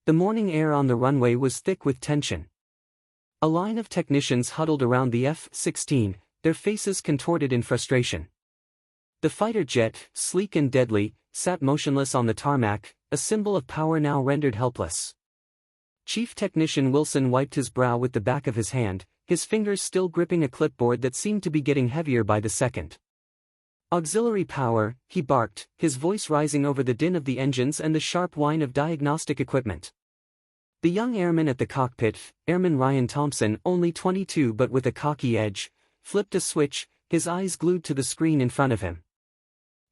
The morning air on the runway was thick with tension. A line of technicians huddled around the F-16, their faces contorted in frustration. The fighter jet, sleek and deadly, sat motionless on the tarmac, a symbol of power now rendered helpless. Chief Technician Wilson wiped his brow with the back of his hand, his fingers still gripping a clipboard that seemed to be getting heavier by the second. "Auxiliary power," he barked, his voice rising over the din of the engines and the sharp whine of diagnostic equipment. The young airman at the cockpit, Airman Ryan Thompson, only 22 but with a cocky edge, flipped a switch, his eyes glued to the screen in front of him.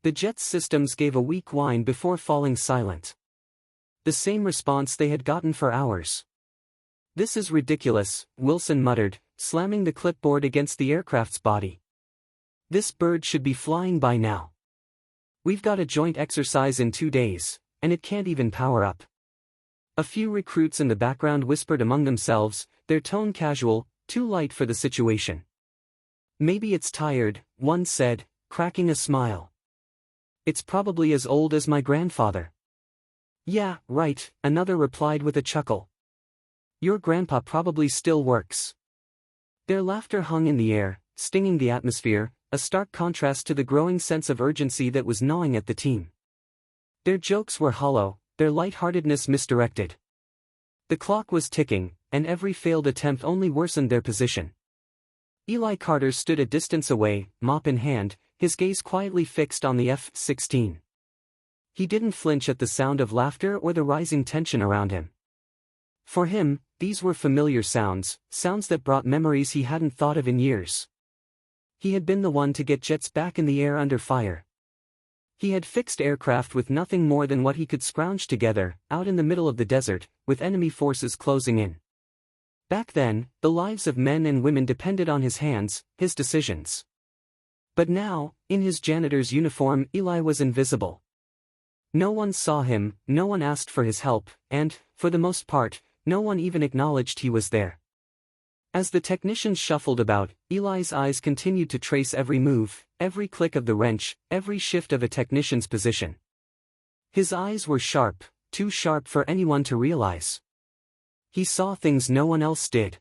The jet's systems gave a weak whine before falling silent. The same response they had gotten for hours. "This is ridiculous," Wilson muttered, slamming the clipboard against the aircraft's body. "This bird should be flying by now. We've got a joint exercise in 2 days, and it can't even power up." A few recruits in the background whispered among themselves, their tone casual, too light for the situation. "Maybe it's tired," one said, cracking a smile. "It's probably as old as my grandfather." "Yeah, right," another replied with a chuckle. "Your grandpa probably still works." Their laughter hung in the air, stinging the atmosphere, a stark contrast to the growing sense of urgency that was gnawing at the team. Their jokes were hollow, their lightheartedness misdirected. The clock was ticking, and every failed attempt only worsened their position. Eli Carter stood a distance away, mop in hand, his gaze quietly fixed on the F-16. He didn't flinch at the sound of laughter or the rising tension around him. For him, these were familiar sounds, sounds that brought memories he hadn't thought of in years. He had been the one to get jets back in the air under fire. He had fixed aircraft with nothing more than what he could scrounge together, out in the middle of the desert, with enemy forces closing in. Back then, the lives of men and women depended on his hands, his decisions. But now, in his janitor's uniform, Eli was invisible. No one saw him, no one asked for his help, and, for the most part, no one even acknowledged he was there. As the technicians shuffled about, Eli's eyes continued to trace every move, every click of the wrench, every shift of a technician's position. His eyes were sharp, too sharp for anyone to realize. He saw things no one else did.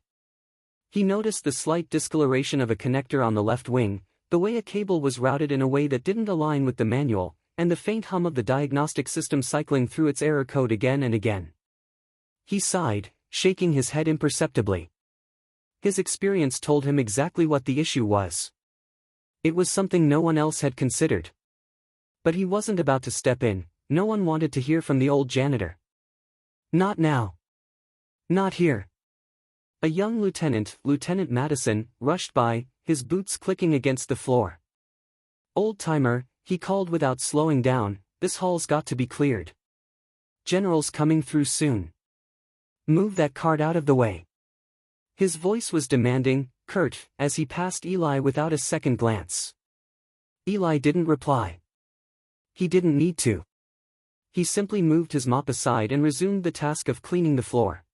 He noticed the slight discoloration of a connector on the left wing, the way a cable was routed in a way that didn't align with the manual, and the faint hum of the diagnostic system cycling through its error code again and again. He sighed, shaking his head imperceptibly. His experience told him exactly what the issue was. It was something no one else had considered. But he wasn't about to step in, no one wanted to hear from the old janitor. Not now. Not here. A young lieutenant, Lieutenant Madison, rushed by, his boots clicking against the floor. "Old-timer," he called without slowing down, "this hall's got to be cleared. General's coming through soon. Move that cart out of the way." His voice was demanding, curt, as he passed Eli without a second glance. Eli didn't reply. He didn't need to. He simply moved his mop aside and resumed the task of cleaning the floor.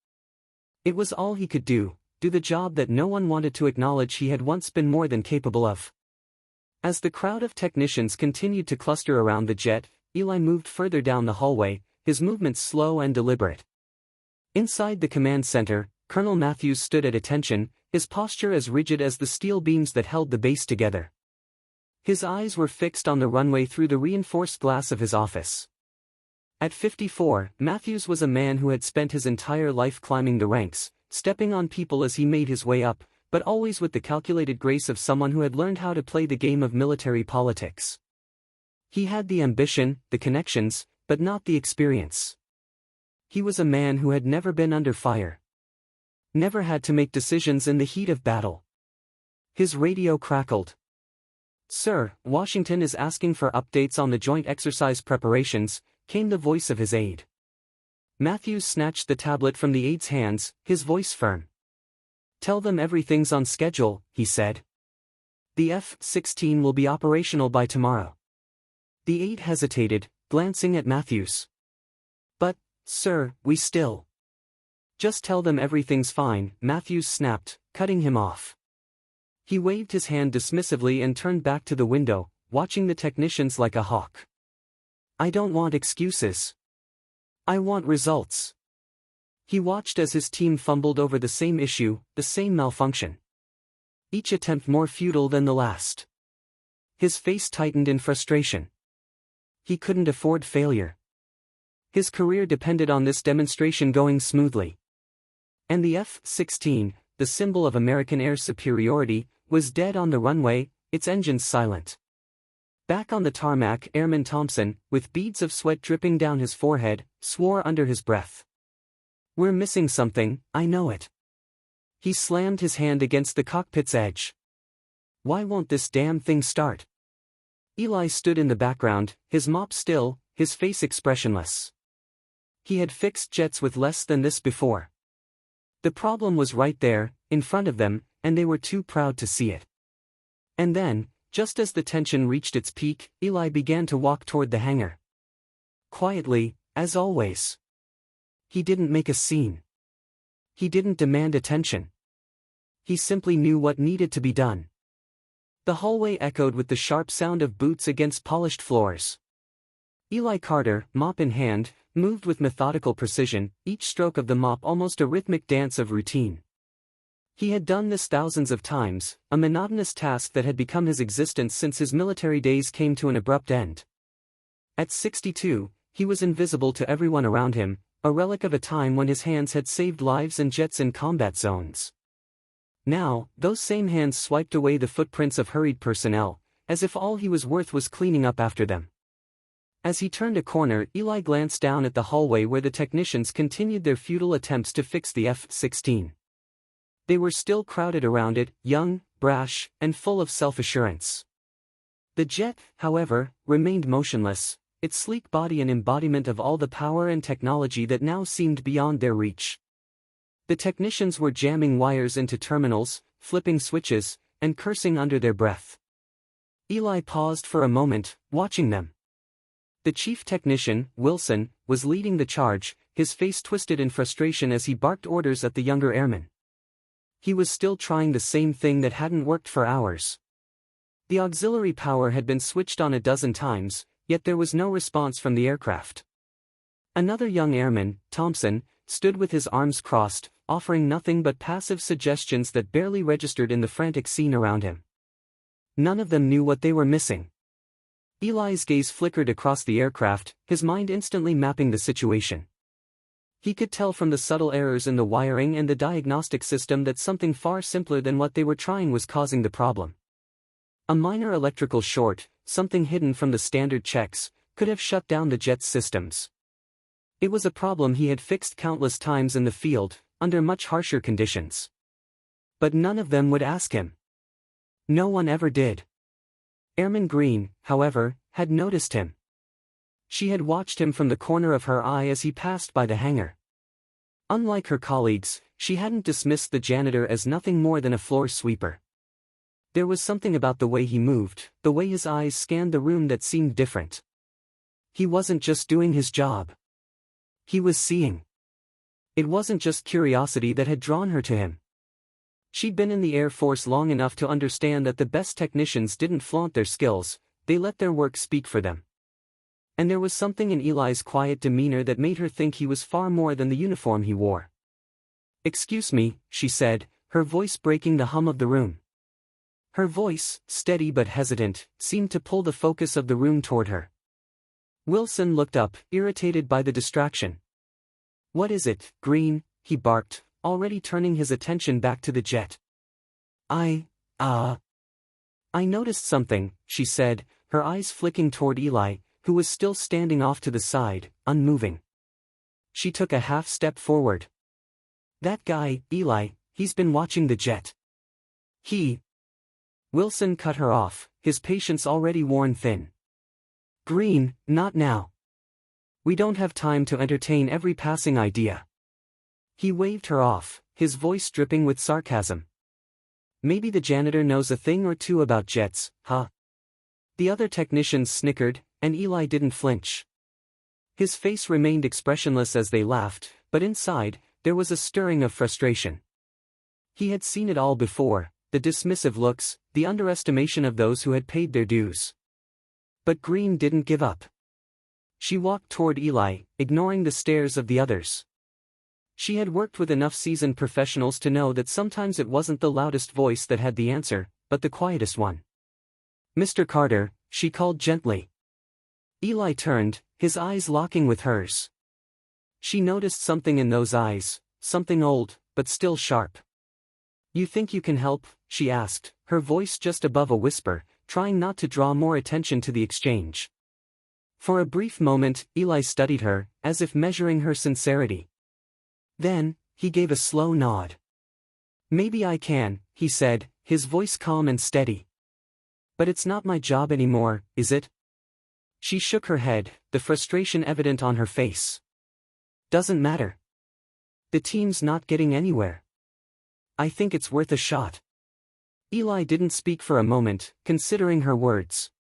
It was all he could do the job that no one wanted to acknowledge he had once been more than capable of. As the crowd of technicians continued to cluster around the jet, Eli moved further down the hallway, his movements slow and deliberate. Inside the command center, Colonel Matthews stood at attention, his posture as rigid as the steel beams that held the base together. His eyes were fixed on the runway through the reinforced glass of his office. At 54, Matthews was a man who had spent his entire life climbing the ranks, stepping on people as he made his way up, but always with the calculated grace of someone who had learned how to play the game of military politics. He had the ambition, the connections, but not the experience. He was a man who had never been under fire. Never had to make decisions in the heat of battle. His radio crackled. "Sir, Washington is asking for updates on the joint exercise preparations," came the voice of his aide. Matthews snatched the tablet from the aide's hands, his voice firm. "Tell them everything's on schedule," he said. "The F-16 will be operational by tomorrow." The aide hesitated, glancing at Matthews. "But, sir, we still..." "Just tell them everything's fine," Matthews snapped, cutting him off. He waved his hand dismissively and turned back to the window, watching the technicians like a hawk. "I don't want excuses. I want results." He watched as his team fumbled over the same issue, the same malfunction. Each attempt more futile than the last. His face tightened in frustration. He couldn't afford failure. His career depended on this demonstration going smoothly. And the F-16, the symbol of American air superiority, was dead on the runway, its engines silent. Back on the tarmac, Airman Thompson, with beads of sweat dripping down his forehead, swore under his breath. "We're missing something, I know it." He slammed his hand against the cockpit's edge. "Why won't this damn thing start?" Eli stood in the background, his mop still, his face expressionless. He had fixed jets with less than this before. The problem was right there, in front of them, and they were too proud to see it. And then, just as the tension reached its peak, Eli began to walk toward the hangar. Quietly, as always. He didn't make a scene. He didn't demand attention. He simply knew what needed to be done. The hallway echoed with the sharp sound of boots against polished floors. Eli Carter, mop in hand, moved with methodical precision, each stroke of the mop almost a rhythmic dance of routine. He had done this thousands of times, a monotonous task that had become his existence since his military days came to an abrupt end. At 62, he was invisible to everyone around him, a relic of a time when his hands had saved lives and jets in combat zones. Now, those same hands swiped away the footprints of hurried personnel, as if all he was worth was cleaning up after them. As he turned a corner, Eli glanced down at the hallway where the technicians continued their futile attempts to fix the F-16. They were still crowded around it, young, brash, and full of self-assurance. The jet, however, remained motionless, its sleek body an embodiment of all the power and technology that now seemed beyond their reach. The technicians were jamming wires into terminals, flipping switches, and cursing under their breath. Eli paused for a moment, watching them. The chief technician, Wilson, was leading the charge, his face twisted in frustration as he barked orders at the younger airmen. He was still trying the same thing that hadn't worked for hours. The auxiliary power had been switched on a dozen times, yet there was no response from the aircraft. Another young airman, Thompson, stood with his arms crossed, offering nothing but passive suggestions that barely registered in the frantic scene around him. None of them knew what they were missing. Eli's gaze flickered across the aircraft, his mind instantly mapping the situation. He could tell from the subtle errors in the wiring and the diagnostic system that something far simpler than what they were trying was causing the problem. A minor electrical short, something hidden from the standard checks, could have shut down the jet's systems. It was a problem he had fixed countless times in the field, under much harsher conditions. But none of them would ask him. No one ever did. Airman Green, however, had noticed him. She had watched him from the corner of her eye as he passed by the hangar. Unlike her colleagues, she hadn't dismissed the janitor as nothing more than a floor sweeper. There was something about the way he moved, the way his eyes scanned the room that seemed different. He wasn't just doing his job. He was seeing. It wasn't just curiosity that had drawn her to him. She'd been in the Air Force long enough to understand that the best technicians didn't flaunt their skills, they let their work speak for them. And there was something in Eli's quiet demeanor that made her think he was far more than the uniform he wore. "Excuse me," she said, her voice breaking the hum of the room. Her voice, steady but hesitant, seemed to pull the focus of the room toward her. Wilson looked up, irritated by the distraction. "What is it, Green?" he barked, already turning his attention back to the jet. I noticed something," she said, her eyes flicking toward Eli, who was still standing off to the side, unmoving. She took a half step forward. "That guy, Eli, he's been watching the jet." Wilson cut her off, his patience already worn thin. "Green, not now. We don't have time to entertain every passing idea." He waved her off, his voice dripping with sarcasm. "Maybe the janitor knows a thing or two about jets, huh?" The other technicians snickered, and Eli didn't flinch. His face remained expressionless as they laughed, but inside, there was a stirring of frustration. He had seen it all before, the dismissive looks, the underestimation of those who had paid their dues. But Green didn't give up. She walked toward Eli, ignoring the stares of the others. She had worked with enough seasoned professionals to know that sometimes it wasn't the loudest voice that had the answer, but the quietest one. "Mr. Carter," she called gently. Eli turned, his eyes locking with hers. She noticed something in those eyes, something old, but still sharp. "You think you can help?" she asked, her voice just above a whisper, trying not to draw more attention to the exchange. For a brief moment, Eli studied her, as if measuring her sincerity. Then, he gave a slow nod. "Maybe I can," he said, his voice calm and steady. "But it's not my job anymore, is it?" She shook her head, the frustration evident on her face. "Doesn't matter. The team's not getting anywhere. I think it's worth a shot." Eli didn't speak for a moment, considering her words.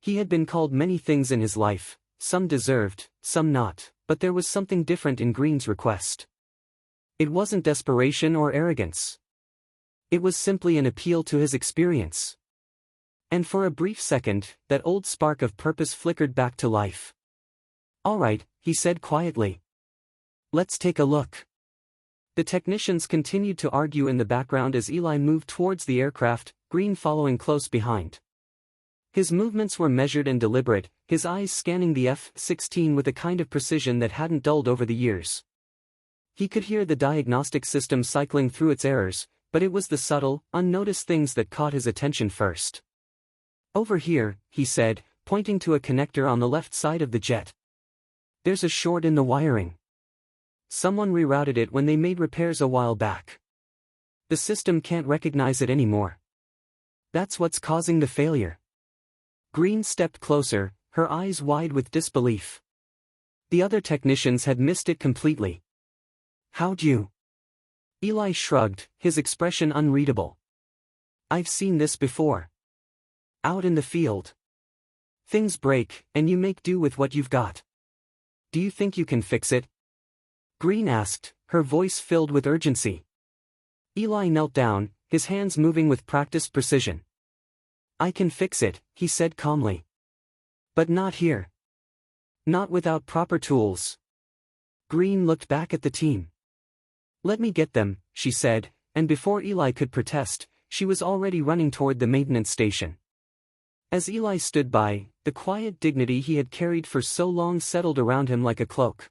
He had been called many things in his life, some deserved, some not, but there was something different in Green's request. It wasn't desperation or arrogance. It was simply an appeal to his experience. And for a brief second, that old spark of purpose flickered back to life. "All right," he said quietly. "Let's take a look." The technicians continued to argue in the background as Eli moved towards the aircraft, Green following close behind. His movements were measured and deliberate, his eyes scanning the F-16 with a kind of precision that hadn't dulled over the years. He could hear the diagnostic system cycling through its errors, but it was the subtle, unnoticed things that caught his attention first. "Over here," he said, pointing to a connector on the left side of the jet. "There's a short in the wiring. Someone rerouted it when they made repairs a while back. The system can't recognize it anymore. That's what's causing the failure." Green stepped closer, her eyes wide with disbelief. The other technicians had missed it completely. "How'd you?" Eli shrugged, his expression unreadable. "I've seen this before. Out in the field. Things break, and you make do with what you've got. Do you think you can fix it?" Green asked, her voice filled with urgency. Eli knelt down, his hands moving with practiced precision. "I can fix it," he said calmly. "But not here. Not without proper tools." Green looked back at the team. "Let me get them," she said, and before Eli could protest, she was already running toward the maintenance station. As Eli stood by, the quiet dignity he had carried for so long settled around him like a cloak.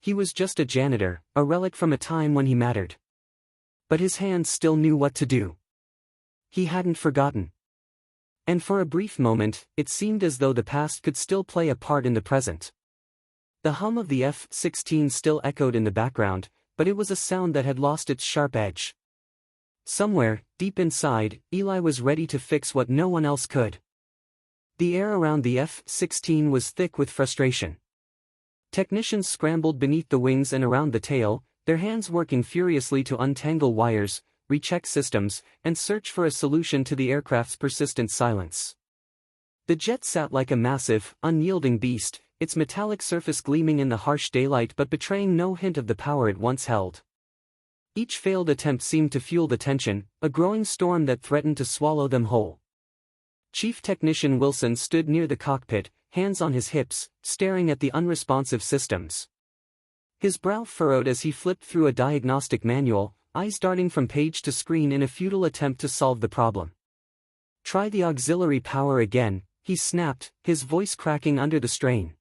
He was just a janitor, a relic from a time when he mattered. But his hands still knew what to do. He hadn't forgotten. And for a brief moment, it seemed as though the past could still play a part in the present. The hum of the F-16 still echoed in the background, but it was a sound that had lost its sharp edge. Somewhere, deep inside, Eli was ready to fix what no one else could. The air around the F-16 was thick with frustration. Technicians scrambled beneath the wings and around the tail, their hands working furiously to untangle wires, recheck systems, and search for a solution to the aircraft's persistent silence. The jet sat like a massive, unyielding beast, its metallic surface gleaming in the harsh daylight but betraying no hint of the power it once held. Each failed attempt seemed to fuel the tension, a growing storm that threatened to swallow them whole. Chief Technician Wilson stood near the cockpit, hands on his hips, staring at the unresponsive systems. His brow furrowed as he flipped through a diagnostic manual, eyes darting from page to screen in a futile attempt to solve the problem. "Try the auxiliary power again," he snapped, his voice cracking under the strain.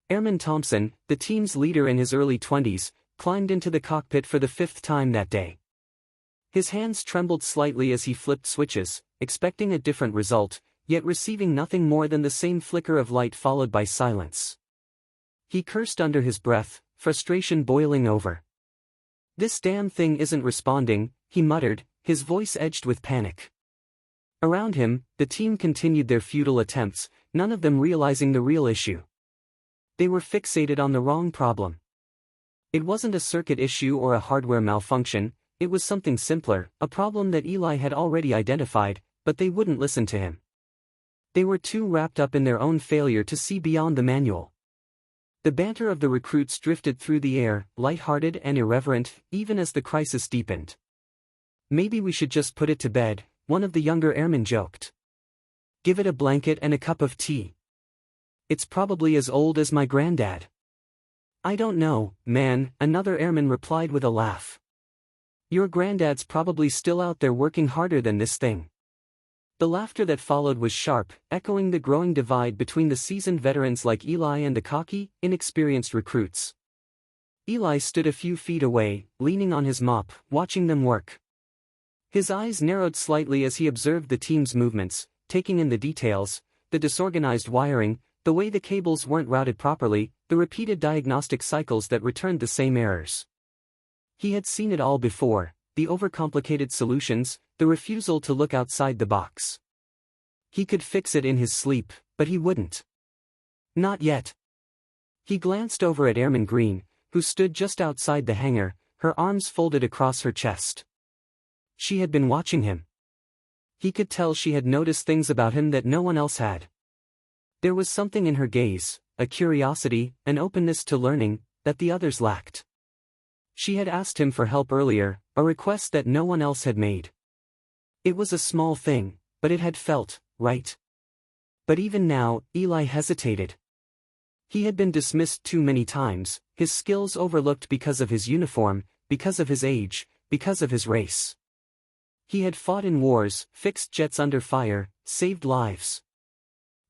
Airman Thompson, the team's leader in his early 20s, climbed into the cockpit for the 5th time that day. His hands trembled slightly as he flipped switches, expecting a different result, yet receiving nothing more than the same flicker of light followed by silence. He cursed under his breath, frustration boiling over. "This damn thing isn't responding," he muttered, his voice edged with panic. Around him, the team continued their futile attempts, none of them realizing the real issue. They were fixated on the wrong problem. It wasn't a circuit issue or a hardware malfunction, it was something simpler, a problem that Eli had already identified, but they wouldn't listen to him. They were too wrapped up in their own failure to see beyond the manual. The banter of the recruits drifted through the air, light-hearted and irreverent, even as the crisis deepened. "Maybe we should just put it to bed," one of the younger airmen joked. "Give it a blanket and a cup of tea. It's probably as old as my granddad." "I don't know, man," another airman replied with a laugh. "Your granddad's probably still out there working harder than this thing." The laughter that followed was sharp, echoing the growing divide between the seasoned veterans like Eli and the cocky, inexperienced recruits. Eli stood a few feet away, leaning on his mop, watching them work. His eyes narrowed slightly as he observed the team's movements, taking in the details, the disorganized wiring, the way the cables weren't routed properly, the repeated diagnostic cycles that returned the same errors. He had seen it all before, the overcomplicated solutions, the refusal to look outside the box. He could fix it in his sleep, but he wouldn't. Not yet. He glanced over at Airman Green, who stood just outside the hangar, her arms folded across her chest. She had been watching him. He could tell she had noticed things about him that no one else had. There was something in her gaze, a curiosity, an openness to learning, that the others lacked. She had asked him for help earlier, a request that no one else had made. It was a small thing, but it had felt right. But even now, Eli hesitated. He had been dismissed too many times, his skills overlooked because of his uniform, because of his age, because of his race. He had fought in wars, fixed jets under fire, saved lives.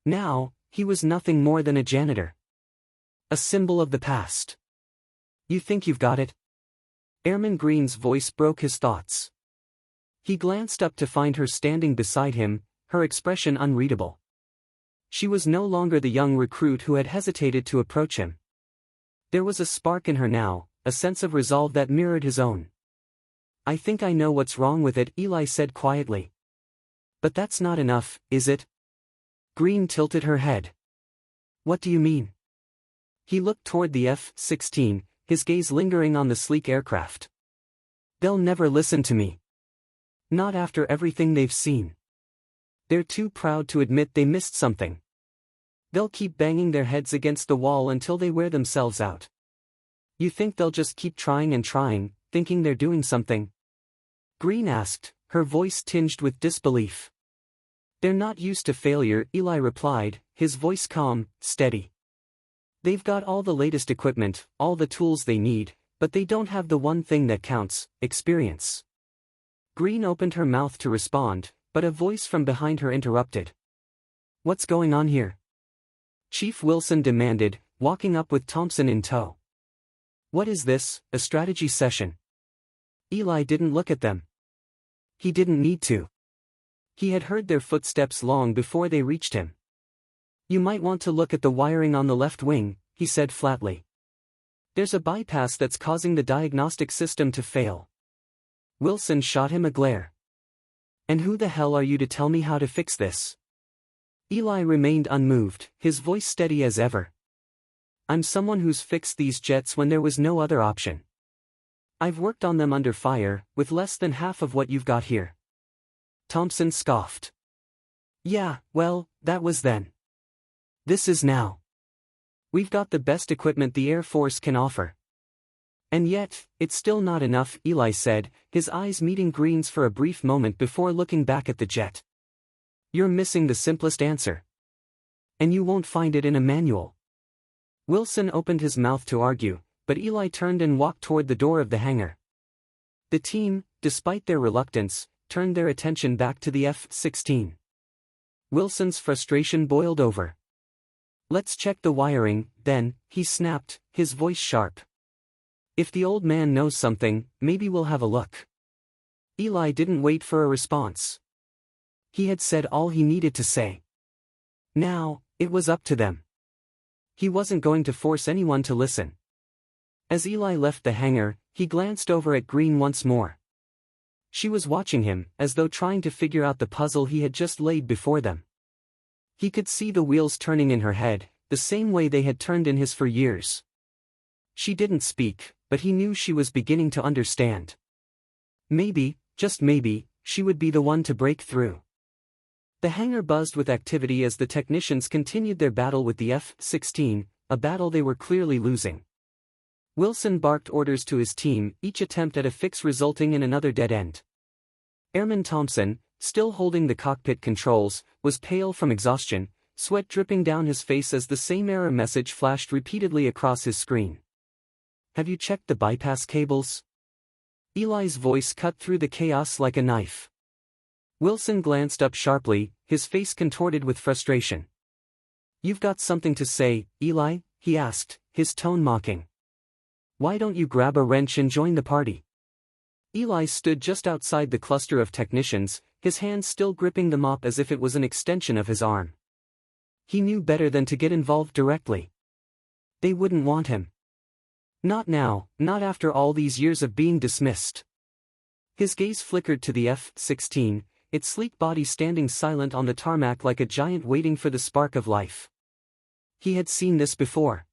Now, he was nothing more than a janitor. A symbol of the past. "You think you've got it?" Airman Green's voice broke his thoughts. He glanced up to find her standing beside him, her expression unreadable. She was no longer the young recruit who had hesitated to approach him. There was a spark in her now, a sense of resolve that mirrored his own. "I think I know what's wrong with it," Eli said quietly. "But that's not enough, is it?" Green tilted her head. "What do you mean?" He looked toward the F-16, his gaze lingering on the sleek aircraft. "They'll never listen to me. Not after everything they've seen. They're too proud to admit they missed something. They'll keep banging their heads against the wall until they wear themselves out. You think they'll just keep trying and trying, thinking they're doing something?" Green asked, her voice tinged with disbelief. "They're not used to failure," Eli replied, his voice calm, steady. "They've got all the latest equipment, all the tools they need, but they don't have the one thing that counts, experience." Green opened her mouth to respond, but a voice from behind her interrupted. "What's going on here?" Chief Wilson demanded, walking up with Thompson in tow. "What is this, a strategy session?" Eli didn't look at them. He didn't need to. He had heard their footsteps long before they reached him. "You might want to look at the wiring on the left wing," he said flatly. "There's a bypass that's causing the diagnostic system to fail." Wilson shot him a glare. "And who the hell are you to tell me how to fix this?" Eli remained unmoved, his voice steady as ever. "I'm someone who's fixed these jets when there was no other option. I've worked on them under fire, with less than half of what you've got here." Thompson scoffed. "Yeah, well, that was then. This is now. We've got the best equipment the Air Force can offer." "And yet, it's still not enough," Eli said, his eyes meeting Green's for a brief moment before looking back at the jet. "You're missing the simplest answer. And you won't find it in a manual." Wilson opened his mouth to argue, but Eli turned and walked toward the door of the hangar. The team, despite their reluctance, turned their attention back to the F-16. Wilson's frustration boiled over. "Let's check the wiring, then," he snapped, his voice sharp. "If the old man knows something, maybe we'll have a look." Eli didn't wait for a response. He had said all he needed to say. Now, it was up to them. He wasn't going to force anyone to listen. As Eli left the hangar, he glanced over at Green once more. She was watching him, as though trying to figure out the puzzle he had just laid before them. He could see the wheels turning in her head, the same way they had turned in his for years. She didn't speak, but he knew she was beginning to understand. Maybe, just maybe, she would be the one to break through. The hangar buzzed with activity as the technicians continued their battle with the F-16, a battle they were clearly losing. Wilson barked orders to his team, each attempt at a fix resulting in another dead end. Airman Thompson, still holding the cockpit controls, was pale from exhaustion, sweat dripping down his face as the same error message flashed repeatedly across his screen. have you checked the bypass cables? Eli's voice cut through the chaos like a knife. Wilson glanced up sharply, his face contorted with frustration. You've got something to say, Eli? He asked, his tone mocking. Why don't you grab a wrench and join the party? Eli stood just outside the cluster of technicians, his hand still gripping the mop as if it was an extension of his arm. He knew better than to get involved directly. They wouldn't want him. Not now, not after all these years of being dismissed. His gaze flickered to the F-16, its sleek body standing silent on the tarmac like a giant waiting for the spark of life. He had seen this before.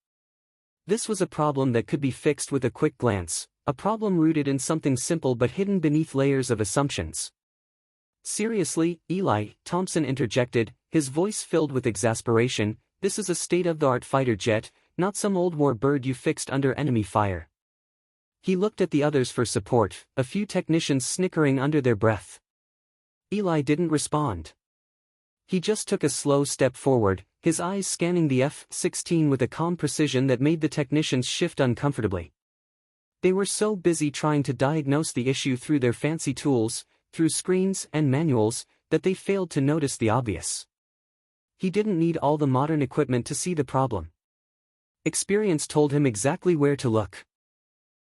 This was a problem that could be fixed with a quick glance, a problem rooted in something simple but hidden beneath layers of assumptions. Seriously, Eli, Thompson interjected, his voice filled with exasperation, this is a state-of-the-art fighter jet, not some old war bird you fixed under enemy fire. He looked at the others for support, a few technicians snickering under their breath. Eli didn't respond. He just took a slow step forward, his eyes scanning the F-16 with a calm precision that made the technicians shift uncomfortably. They were so busy trying to diagnose the issue through their fancy tools, through screens and manuals, that they failed to notice the obvious. He didn't need all the modern equipment to see the problem. Experience told him exactly where to look.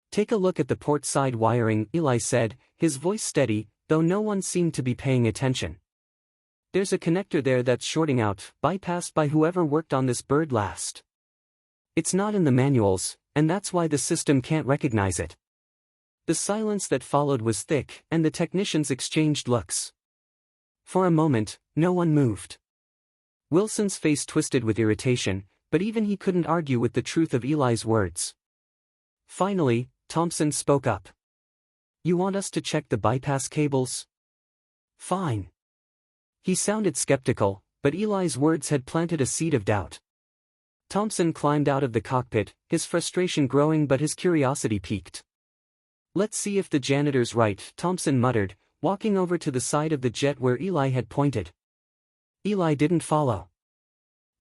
Take a look at the port side wiring, Eli said, his voice steady, though no one seemed to be paying attention. There's a connector there that's shorting out, bypassed by whoever worked on this bird last. It's not in the manuals, and that's why the system can't recognize it. The silence that followed was thick, and the technicians exchanged looks. For a moment, no one moved. Wilson's face twisted with irritation, but even he couldn't argue with the truth of Eli's words. Finally, Thompson spoke up. You want us to check the bypass cables? Fine. He sounded skeptical, but Eli's words had planted a seed of doubt. Thompson climbed out of the cockpit, his frustration growing but his curiosity piqued. Let's see if the janitor's right, Thompson muttered, walking over to the side of the jet where Eli had pointed. Eli didn't follow.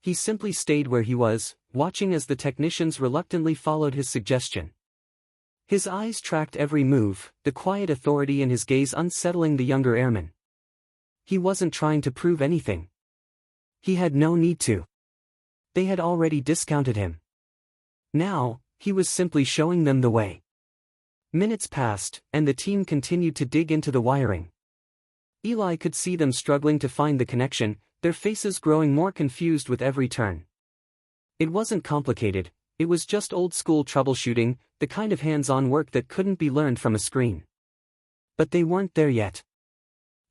He simply stayed where he was, watching as the technicians reluctantly followed his suggestion. His eyes tracked every move, the quiet authority in his gaze unsettling the younger airman. He wasn't trying to prove anything. He had no need to. They had already discounted him. Now, he was simply showing them the way. Minutes passed, and the team continued to dig into the wiring. Eli could see them struggling to find the connection, their faces growing more confused with every turn. It wasn't complicated, it was just old-school troubleshooting, the kind of hands-on work that couldn't be learned from a screen. But they weren't there yet.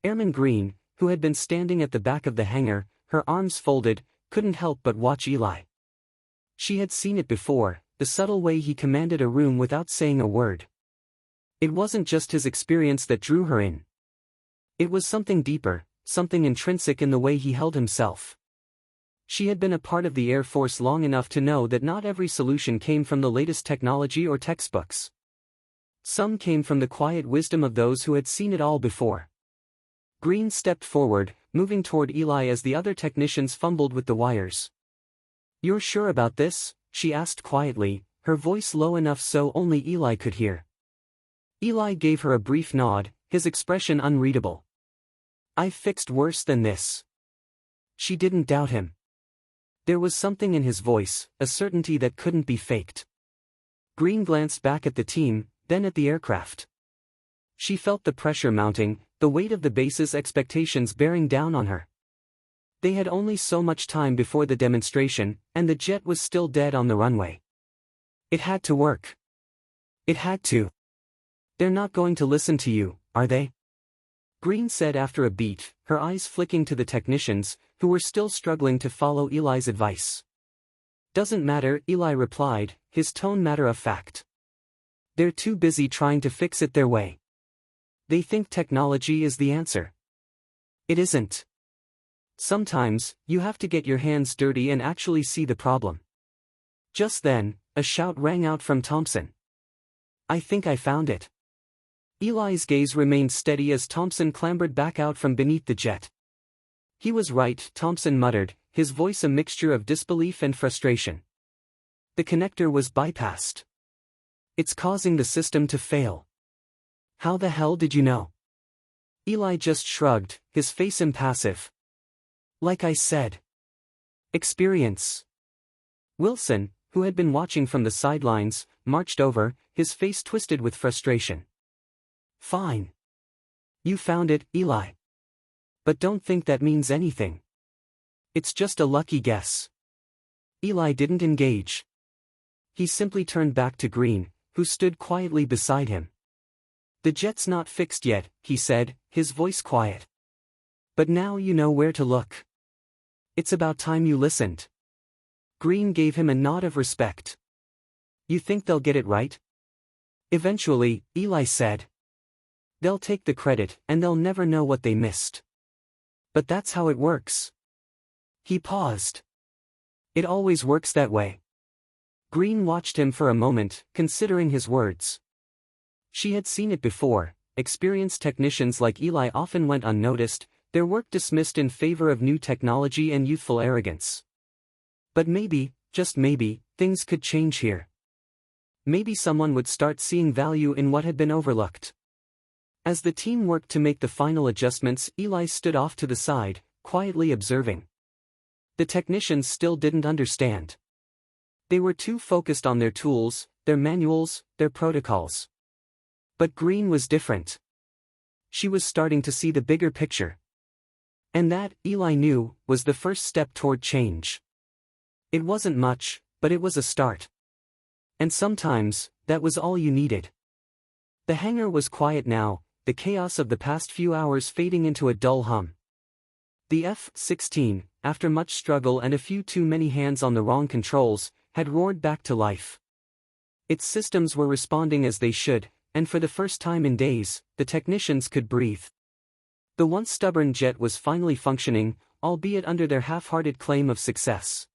Airman Green, who had been standing at the back of the hangar, her arms folded, couldn't help but watch Eli. She had seen it before, the subtle way he commanded a room without saying a word. It wasn't just his experience that drew her in. It was something deeper, something intrinsic in the way he held himself. She had been a part of the Air Force long enough to know that not every solution came from the latest technology or textbooks. Some came from the quiet wisdom of those who had seen it all before. Green stepped forward, moving toward Eli as the other technicians fumbled with the wires. "You're sure about this?" she asked quietly, her voice low enough so only Eli could hear. Eli gave her a brief nod, his expression unreadable. "I've fixed worse than this." She didn't doubt him. There was something in his voice, a certainty that couldn't be faked. Green glanced back at the team, then at the aircraft. She felt the pressure mounting, the weight of the base's expectations bearing down on her. They had only so much time before the demonstration, and the jet was still dead on the runway. It had to work. It had to. "They're not going to listen to you, are they?" Green said after a beat, her eyes flicking to the technicians, who were still struggling to follow Eli's advice. "Doesn't matter," Eli replied, his tone matter-of-fact. "They're too busy trying to fix it their way. They think technology is the answer. It isn't. Sometimes, you have to get your hands dirty and actually see the problem." Just then, a shout rang out from Thompson. "I think I found it." Eli's gaze remained steady as Thompson clambered back out from beneath the jet. "He was right," Thompson muttered, his voice a mixture of disbelief and frustration. The connector was bypassed. It's causing the system to fail. How the hell did you know? Eli just shrugged, his face impassive. Like I said. Experience. Wilson, who had been watching from the sidelines, marched over, his face twisted with frustration. Fine. You found it, Eli. But don't think that means anything. It's just a lucky guess. Eli didn't engage. He simply turned back to Green, who stood quietly beside him. The jet's not fixed yet, he said, his voice quiet. But now you know where to look. It's about time you listened. Green gave him a nod of respect. You think they'll get it right? Eventually, Eli said. They'll take the credit and they'll never know what they missed. But that's how it works. He paused. It always works that way. Green watched him for a moment, considering his words. She had seen it before. Experienced technicians like Eli often went unnoticed, their work dismissed in favor of new technology and youthful arrogance. But maybe, just maybe, things could change here. Maybe someone would start seeing value in what had been overlooked. As the team worked to make the final adjustments, Eli stood off to the side, quietly observing. The technicians still didn't understand. They were too focused on their tools, their manuals, their protocols. But Green was different. She was starting to see the bigger picture. And that, Eli knew, was the first step toward change. It wasn't much, but it was a start. And sometimes, that was all you needed. The hangar was quiet now, the chaos of the past few hours fading into a dull hum. The F-16, after much struggle and a few too many hands on the wrong controls, had roared back to life. Its systems were responding as they should, and for the first time in days, the technicians could breathe. The once stubborn jet was finally functioning, albeit under their half-hearted claim of success.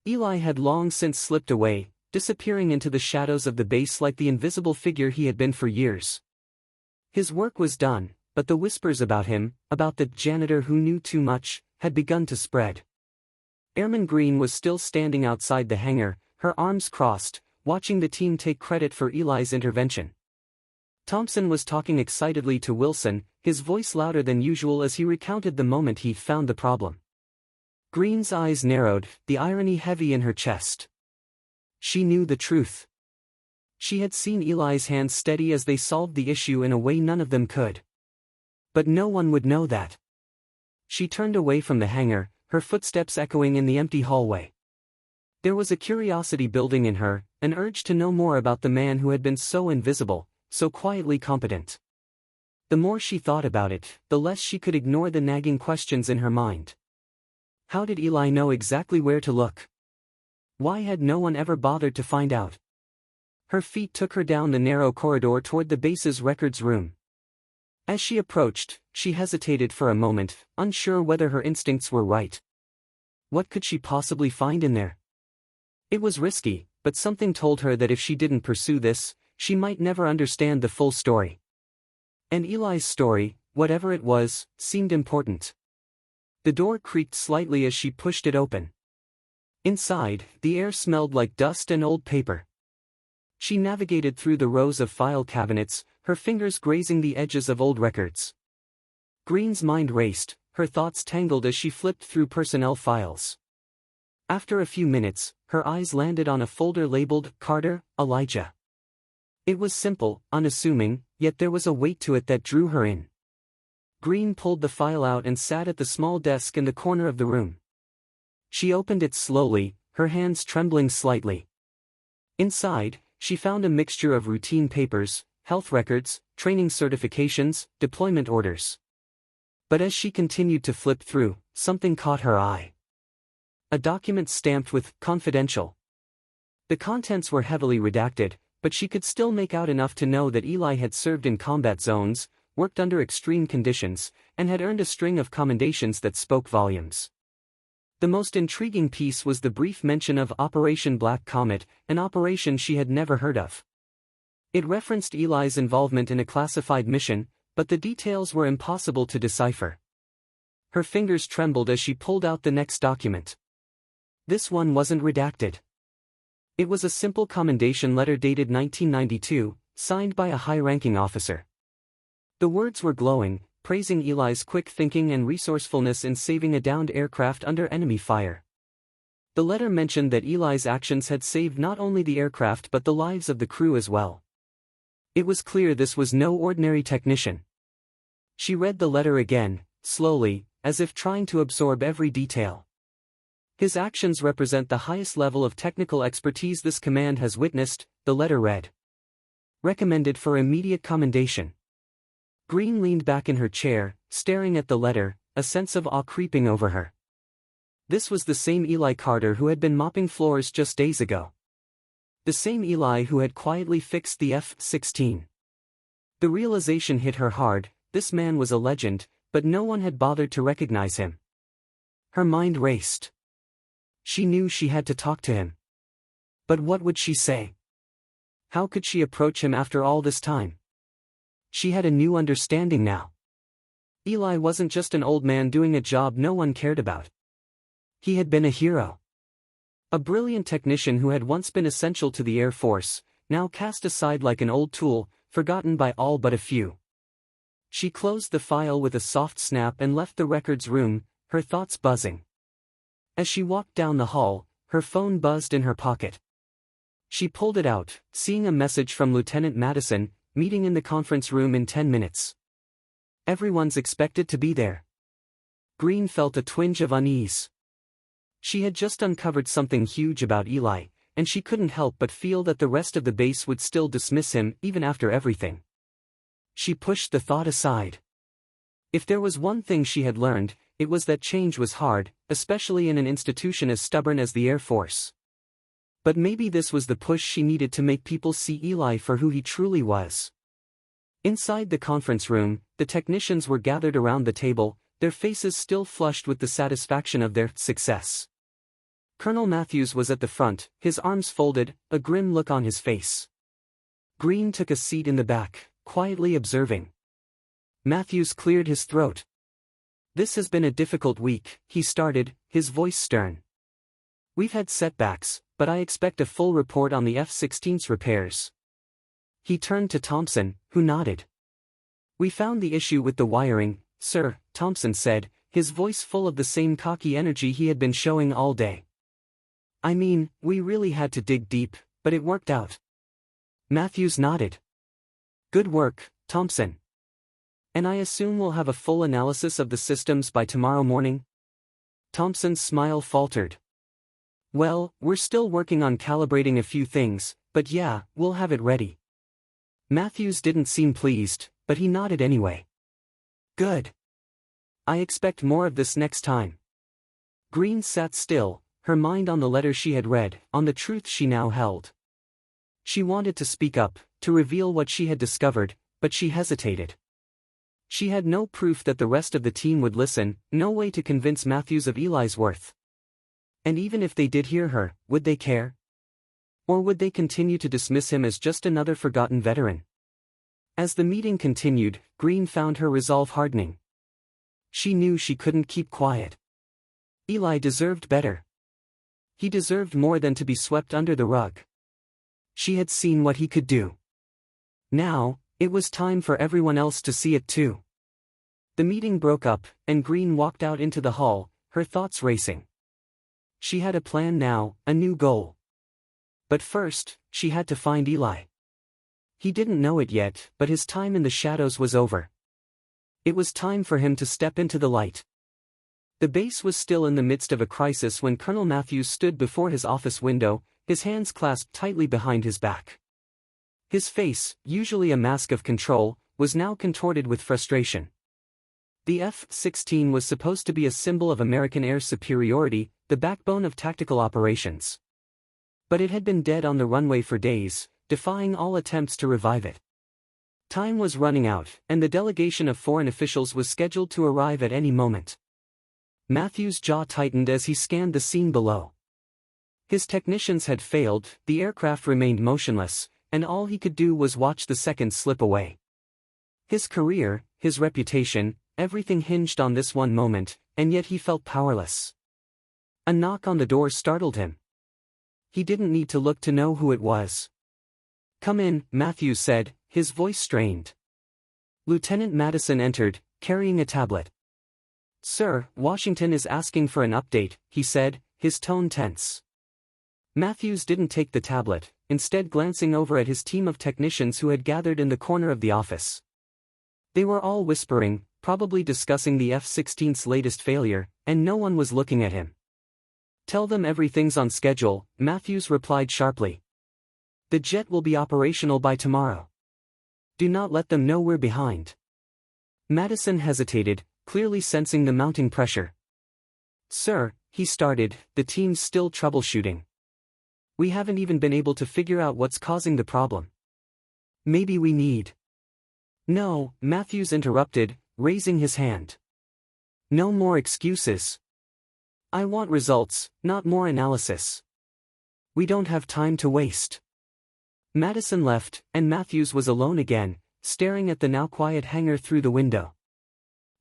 Eli had long since slipped away, disappearing into the shadows of the base like the invisible figure he had been for years. His work was done, but the whispers about him, about the janitor who knew too much, had begun to spread. Airman Green was still standing outside the hangar, her arms crossed, watching the team take credit for Eli's intervention. Thompson was talking excitedly to Wilson, his voice louder than usual as he recounted the moment he'd found the problem. Green's eyes narrowed, the irony heavy in her chest. She knew the truth. She had seen Eli's hands steady as they solved the issue in a way none of them could. But no one would know that. She turned away from the hangar, her footsteps echoing in the empty hallway. There was a curiosity building in her, an urge to know more about the man who had been so invisible, so quietly competent. The more she thought about it, the less she could ignore the nagging questions in her mind. How did Eli know exactly where to look? Why had no one ever bothered to find out? Her feet took her down the narrow corridor toward the base's records room. As she approached, she hesitated for a moment, unsure whether her instincts were right. What could she possibly find in there? It was risky, but something told her that if she didn't pursue this, she might never understand the full story. And Eli's story, whatever it was, seemed important. The door creaked slightly as she pushed it open. Inside, the air smelled like dust and old paper. She navigated through the rows of file cabinets, her fingers grazing the edges of old records. Green's mind raced, her thoughts tangled as she flipped through personnel files. After a few minutes, her eyes landed on a folder labeled Carter, Elijah. It was simple, unassuming, yet there was a weight to it that drew her in. Green pulled the file out and sat at the small desk in the corner of the room. She opened it slowly, her hands trembling slightly. Inside, she found a mixture of routine papers, health records, training certifications, deployment orders. But as she continued to flip through, something caught her eye. A document stamped with "Confidential." The contents were heavily redacted, but she could still make out enough to know that Eli had served in combat zones, worked under extreme conditions, and had earned a string of commendations that spoke volumes. The most intriguing piece was the brief mention of Operation Black Comet, an operation she had never heard of. It referenced Eli's involvement in a classified mission, but the details were impossible to decipher. Her fingers trembled as she pulled out the next document. This one wasn't redacted. It was a simple commendation letter dated 1992, signed by a high-ranking officer. The words were glowing, praising Eli's quick thinking and resourcefulness in saving a downed aircraft under enemy fire. The letter mentioned that Eli's actions had saved not only the aircraft but the lives of the crew as well. It was clear this was no ordinary technician. She read the letter again, slowly, as if trying to absorb every detail. His actions represent the highest level of technical expertise this command has witnessed, the letter read. Recommended for immediate commendation. Green leaned back in her chair, staring at the letter, a sense of awe creeping over her. This was the same Eli Carter who had been mopping floors just days ago. The same Eli who had quietly fixed the F-16. The realization hit her hard, this man was a legend, but no one had bothered to recognize him. Her mind raced. She knew she had to talk to him. But what would she say? How could she approach him after all this time? She had a new understanding now. Eli wasn't just an old man doing a job no one cared about. He had been a hero. A brilliant technician who had once been essential to the Air Force, now cast aside like an old tool, forgotten by all but a few. She closed the file with a soft snap and left the records room, her thoughts buzzing. As she walked down the hall, her phone buzzed in her pocket. She pulled it out, seeing a message from Lieutenant Madison, meeting in the conference room in 10 minutes. Everyone's expected to be there. Green felt a twinge of unease. She had just uncovered something huge about Eli, and she couldn't help but feel that the rest of the base would still dismiss him even after everything. She pushed the thought aside. If there was one thing she had learned, it was that change was hard, especially in an institution as stubborn as the Air Force. But maybe this was the push she needed to make people see Eli for who he truly was. Inside the conference room, the technicians were gathered around the table, their faces still flushed with the satisfaction of their success. Colonel Matthews was at the front, his arms folded, a grim look on his face. Green took a seat in the back, quietly observing. Matthews cleared his throat. "This has been a difficult week," he started, his voice stern. "We've had setbacks, but I expect a full report on the F-16's repairs." He turned to Thompson, who nodded. "We found the issue with the wiring, sir," Thompson said, his voice full of the same cocky energy he had been showing all day. "I mean, we really had to dig deep, but it worked out." Matthews nodded. "Good work, Thompson. And I assume we'll have a full analysis of the systems by tomorrow morning?" Thompson's smile faltered. "Well, we're still working on calibrating a few things, but yeah, we'll have it ready." Matthews didn't seem pleased, but he nodded anyway. "Good. I expect more of this next time." Green sat still, her mind on the letter she had read, on the truth she now held. She wanted to speak up, to reveal what she had discovered, but she hesitated. She had no proof that the rest of the team would listen, no way to convince Matthews of Eli's worth. And even if they did hear her, would they care? Or would they continue to dismiss him as just another forgotten veteran? As the meeting continued, Green found her resolve hardening. She knew she couldn't keep quiet. Eli deserved better. He deserved more than to be swept under the rug. She had seen what he could do. Now, it was time for everyone else to see it too. The meeting broke up, and Green walked out into the hall, her thoughts racing. She had a plan now, a new goal. But first, she had to find Eli. He didn't know it yet, but his time in the shadows was over. It was time for him to step into the light. The base was still in the midst of a crisis when Colonel Matthews stood before his office window, his hands clasped tightly behind his back. His face, usually a mask of control, was now contorted with frustration. The F-16 was supposed to be a symbol of American air superiority, the backbone of tactical operations. But it had been dead on the runway for days, defying all attempts to revive it. Time was running out, and the delegation of foreign officials was scheduled to arrive at any moment. Matthews' jaw tightened as he scanned the scene below. His technicians had failed, the aircraft remained motionless, and all he could do was watch the seconds slip away. His career, his reputation, everything hinged on this one moment, and yet he felt powerless. A knock on the door startled him. He didn't need to look to know who it was. "Come in," Matthews said, his voice strained. Lieutenant Madison entered, carrying a tablet. "Sir, Washington is asking for an update," he said, his tone tense. Matthews didn't take the tablet, instead glancing over at his team of technicians who had gathered in the corner of the office. They were all whispering, probably discussing the F-16's latest failure, and no one was looking at him. "Tell them everything's on schedule," Matthews replied sharply. "The jet will be operational by tomorrow. Do not let them know we're behind." Madison hesitated, clearly sensing the mounting pressure. "Sir," he started, "the team's still troubleshooting. We haven't even been able to figure out what's causing the problem. Maybe we need—" "No," Matthews interrupted, raising his hand. "No more excuses. I want results, not more analysis. We don't have time to waste." Madison left, and Matthews was alone again, staring at the now quiet hangar through the window.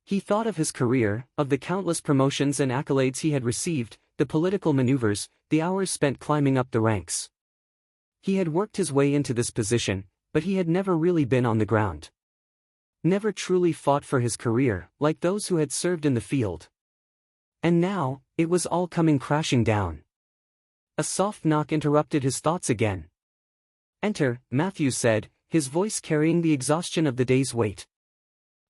He thought of his career, of the countless promotions and accolades he had received, the political maneuvers, the hours spent climbing up the ranks. He had worked his way into this position, but he had never really been on the ground. Never truly fought for his career, like those who had served in the field. And now, it was all coming crashing down. A soft knock interrupted his thoughts again. "Enter," Matthews said, his voice carrying the exhaustion of the day's weight.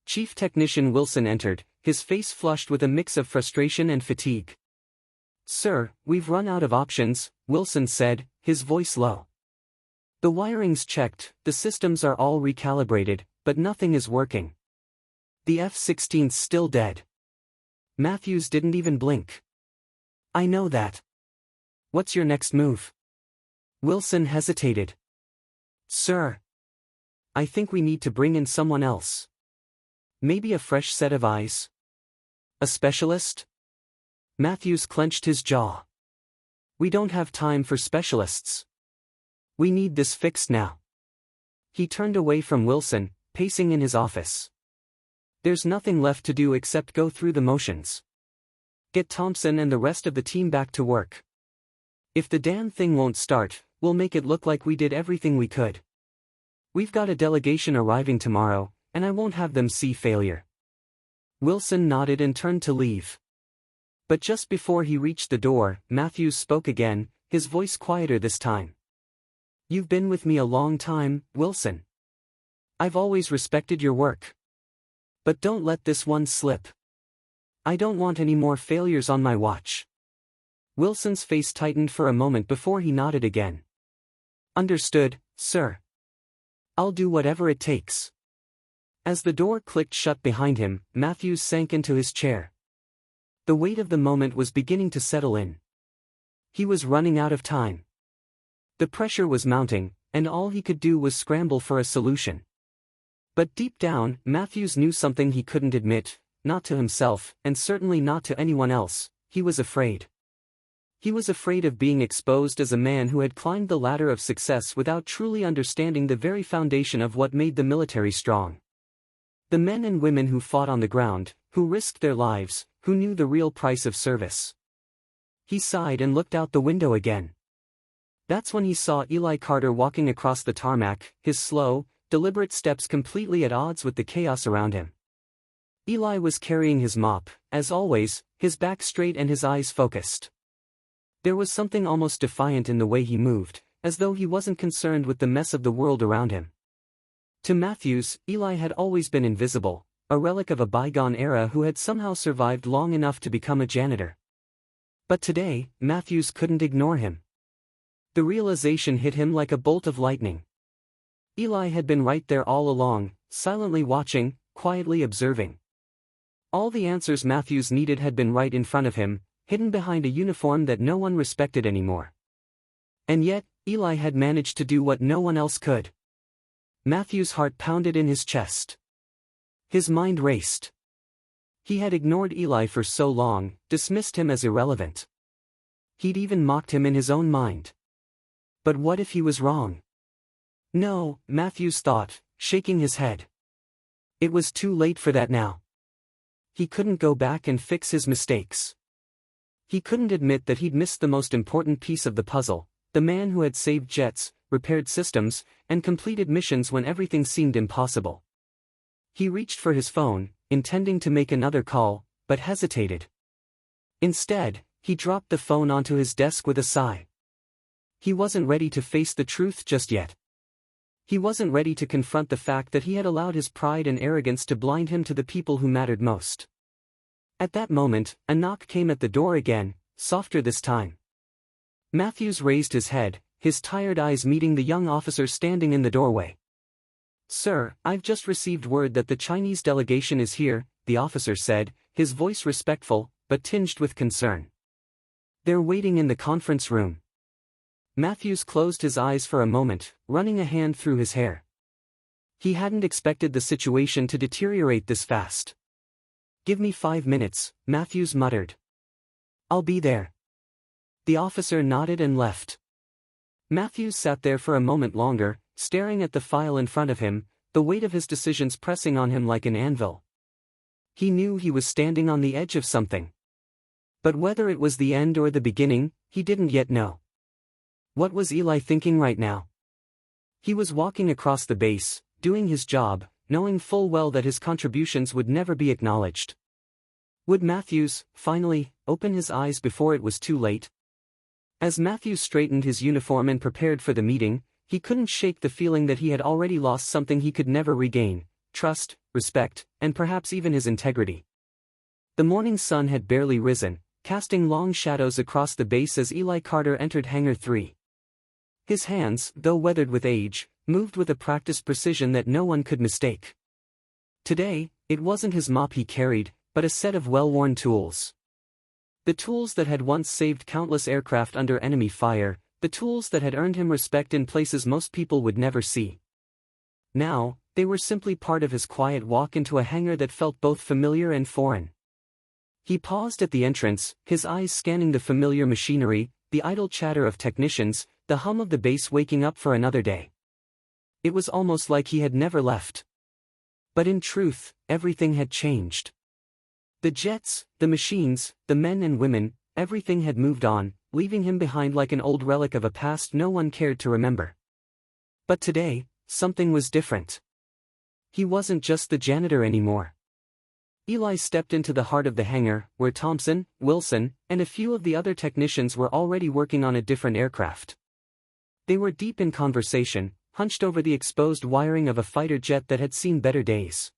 Chief Technician Wilson entered, his face flushed with a mix of frustration and fatigue. "Sir, we've run out of options," Wilson said, his voice low. "The wiring's checked, the systems are all recalibrated, but nothing is working. The F-16's still dead." Matthews didn't even blink. "I know that. What's your next move?" Wilson hesitated. "Sir, I think we need to bring in someone else. Maybe a fresh set of eyes. A specialist?" Matthews clenched his jaw. "We don't have time for specialists. We need this fixed now." He turned away from Wilson, pacing in his office. "There's nothing left to do except go through the motions. Get Thompson and the rest of the team back to work. If the damn thing won't start, we'll make it look like we did everything we could. We've got a delegation arriving tomorrow, and I won't have them see failure." Wilson nodded and turned to leave. But just before he reached the door, Matthews spoke again, his voice quieter this time. "You've been with me a long time, Wilson. I've always respected your work. But don't let this one slip. I don't want any more failures on my watch." Wilson's face tightened for a moment before he nodded again. "Understood, sir. I'll do whatever it takes." As the door clicked shut behind him, Matthews sank into his chair. The weight of the moment was beginning to settle in. He was running out of time. The pressure was mounting, and all he could do was scramble for a solution. But deep down, Matthews knew something he couldn't admit, not to himself, and certainly not to anyone else. He was afraid. He was afraid of being exposed as a man who had climbed the ladder of success without truly understanding the very foundation of what made the military strong. The men and women who fought on the ground, who risked their lives, who knew the real price of service. He sighed and looked out the window again. That's when he saw Eli Carter walking across the tarmac, his slow, deliberate steps completely at odds with the chaos around him. Eli was carrying his mop, as always, his back straight and his eyes focused. There was something almost defiant in the way he moved, as though he wasn't concerned with the mess of the world around him. To Matthews, Eli had always been invisible, a relic of a bygone era who had somehow survived long enough to become a janitor. But today, Matthews couldn't ignore him. The realization hit him like a bolt of lightning. Eli had been right there all along, silently watching, quietly observing. All the answers Matthews needed had been right in front of him, hidden behind a uniform that no one respected anymore. And yet, Eli had managed to do what no one else could. Matthews' heart pounded in his chest. His mind raced. He had ignored Eli for so long, dismissed him as irrelevant. He'd even mocked him in his own mind. But what if he was wrong? No, Matthews thought, shaking his head. It was too late for that now. He couldn't go back and fix his mistakes. He couldn't admit that he'd missed the most important piece of the puzzle, the man who had saved jets, repaired systems, and completed missions when everything seemed impossible. He reached for his phone, intending to make another call, but hesitated. Instead, he dropped the phone onto his desk with a sigh. He wasn't ready to face the truth just yet. He wasn't ready to confront the fact that he had allowed his pride and arrogance to blind him to the people who mattered most. At that moment, a knock came at the door again, softer this time. Matthews raised his head, his tired eyes meeting the young officer standing in the doorway. "Sir, I've just received word that the Chinese delegation is here," the officer said, his voice respectful, but tinged with concern. "They're waiting in the conference room." Matthews closed his eyes for a moment, running a hand through his hair. He hadn't expected the situation to deteriorate this fast. "Give me 5 minutes," Matthews muttered. "I'll be there." The officer nodded and left. Matthews sat there for a moment longer, staring at the file in front of him, the weight of his decisions pressing on him like an anvil. He knew he was standing on the edge of something. But whether it was the end or the beginning, he didn't yet know. What was Eli thinking right now? He was walking across the base, doing his job, knowing full well that his contributions would never be acknowledged. Would Matthews, finally, open his eyes before it was too late? As Matthews straightened his uniform and prepared for the meeting, he couldn't shake the feeling that he had already lost something he could never regain: trust, respect, and perhaps even his integrity. The morning sun had barely risen, casting long shadows across the base as Eli Carter entered Hangar 3. His hands, though weathered with age, moved with a practiced precision that no one could mistake. Today, it wasn't his mop he carried, but a set of well-worn tools. The tools that had once saved countless aircraft under enemy fire, the tools that had earned him respect in places most people would never see. Now, they were simply part of his quiet walk into a hangar that felt both familiar and foreign. He paused at the entrance, his eyes scanning the familiar machinery, the idle chatter of technicians, the hum of the base waking up for another day. It was almost like he had never left. But in truth, everything had changed. The jets, the machines, the men and women, everything had moved on, leaving him behind like an old relic of a past no one cared to remember. But today, something was different. He wasn't just the janitor anymore. Eli stepped into the heart of the hangar, where Thompson, Wilson, and a few of the other technicians were already working on a different aircraft. They were deep in conversation, hunched over the exposed wiring of a fighter jet that had seen better days.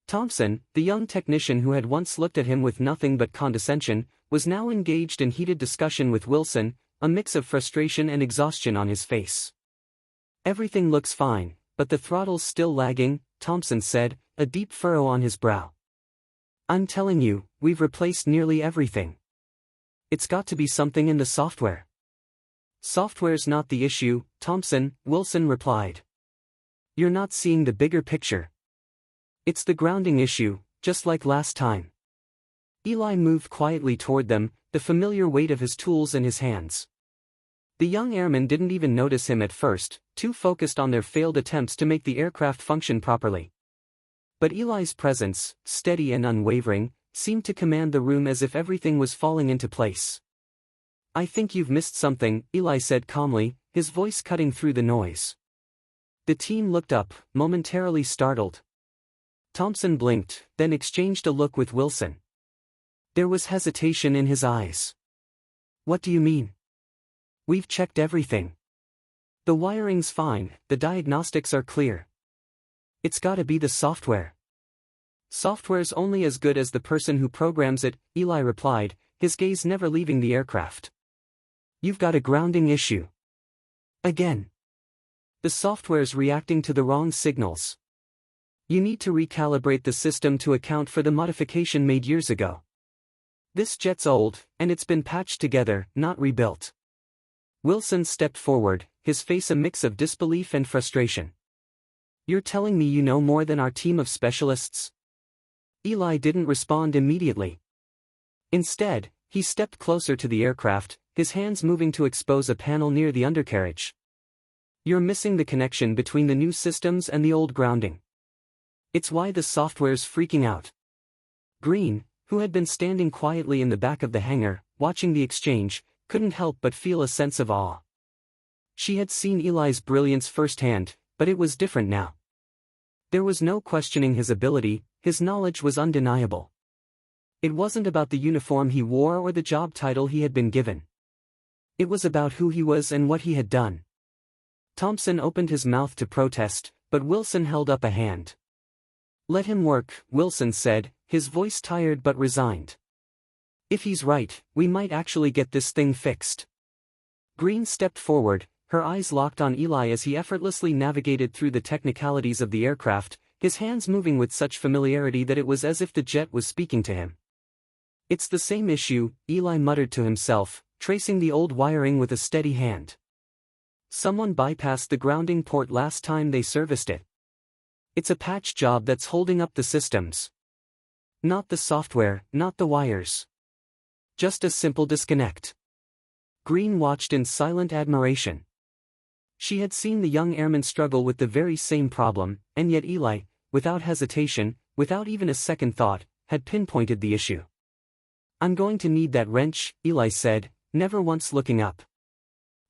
Thompson, the young technician who had once looked at him with nothing but condescension, was now engaged in heated discussion with Wilson, a mix of frustration and exhaustion on his face. "Everything looks fine, but the throttle's still lagging," Thompson said, a deep furrow on his brow. "I'm telling you, we've replaced nearly everything. It's got to be something in the software." "Software's not the issue, Thompson," Wilson replied. "You're not seeing the bigger picture. It's the grounding issue, just like last time." Eli moved quietly toward them, the familiar weight of his tools in his hands. The young airmen didn't even notice him at first, too focused on their failed attempts to make the aircraft function properly. But Eli's presence, steady and unwavering, seemed to command the room as if everything was falling into place. "I think you've missed something," Eli said calmly, his voice cutting through the noise. The team looked up, momentarily startled. Thompson blinked, then exchanged a look with Wilson. There was hesitation in his eyes. "What do you mean?" "We've checked everything. The wiring's fine, the diagnostics are clear. It's gotta be the software." "Software's only as good as the person who programs it," Eli replied, his gaze never leaving the aircraft. "You've got a grounding issue. Again. The software's reacting to the wrong signals. You need to recalibrate the system to account for the modification made years ago. This jet's old, and it's been patched together, not rebuilt." Wilson stepped forward, his face a mix of disbelief and frustration. "You're telling me you know more than our team of specialists?" Eli didn't respond immediately. Instead, he stepped closer to the aircraft, his hands moving to expose a panel near the undercarriage. "You're missing the connection between the new systems and the old grounding. It's why the software's freaking out." Green, who had been standing quietly in the back of the hangar, watching the exchange, couldn't help but feel a sense of awe. She had seen Eli's brilliance firsthand, but it was different now. There was no questioning his ability, his knowledge was undeniable. It wasn't about the uniform he wore or the job title he had been given. It was about who he was and what he had done. Thompson opened his mouth to protest, but Wilson held up a hand. "Let him work," Wilson said, his voice tired but resigned. "If he's right, we might actually get this thing fixed." Green stepped forward, her eyes locked on Eli as he effortlessly navigated through the technicalities of the aircraft, his hands moving with such familiarity that it was as if the jet was speaking to him. "It's the same issue," Eli muttered to himself, tracing the old wiring with a steady hand. "Someone bypassed the grounding port last time they serviced it. It's a patch job that's holding up the systems. Not the software, not the wires. Just a simple disconnect." Green watched in silent admiration. She had seen the young airman struggle with the very same problem, and yet Eli, without hesitation, without even a second thought, had pinpointed the issue. "I'm going to need that wrench," Eli said, never once looking up.